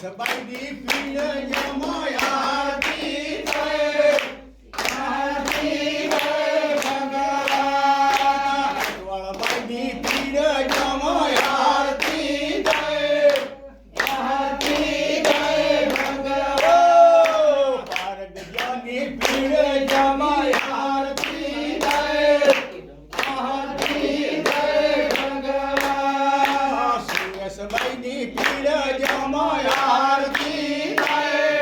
સબાઈની પીડ જમાય આરતી થાય ભગવાન વાળાની પીડ જમાય આરતી થાય ભગવાન પારગજાની પીડ જમાય આરતી થાય ભગવાન સબાઈની પીડ જમાય આરતી થાય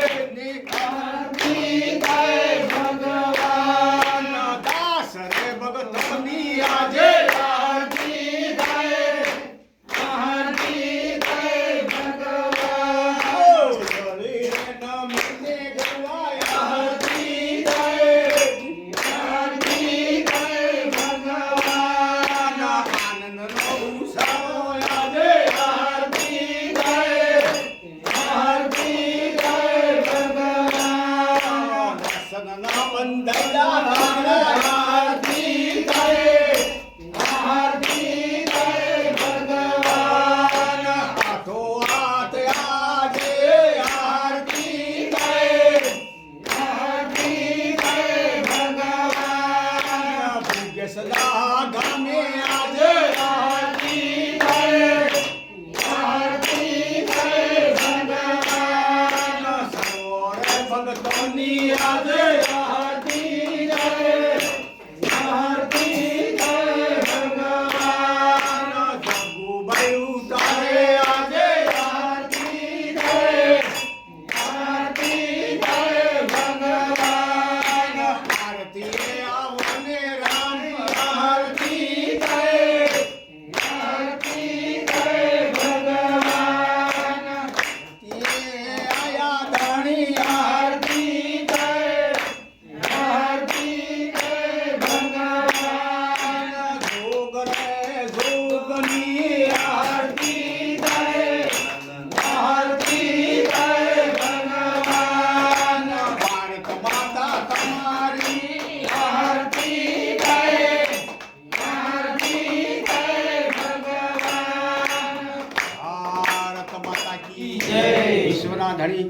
ભગવાન દાસ રે ભગતોની આજે આરતી થાય ભગવાન શરીર નમને ગવાય આરતી થાય ભગવાન આનંદનો ઉત્સવ આજે આરતી થાય ભગવાન દર્શનના બંધના આરતી થાય ભગવાન આઠો હાથ આજે આરતી થાય ભગવાન ભૂગ્ય સદા ગામે આજે આરતી થાય ભગવાન સરોવર ભગતોની આજે આરતી થાય ભગવાન જગુભાઈ ઉતારે આજે આરતી થાય ભગવાન આરતી આવને રામ આરતી થાય ભગવાન તે આયા ધણી આરતી થાય ભગવાન જોગ રે જોગની આરતી થાય ભગવાન ભારત માતા તમારી આરતી થાય ભગવાન ભારત માતા કી જય વિશ્વના ધણી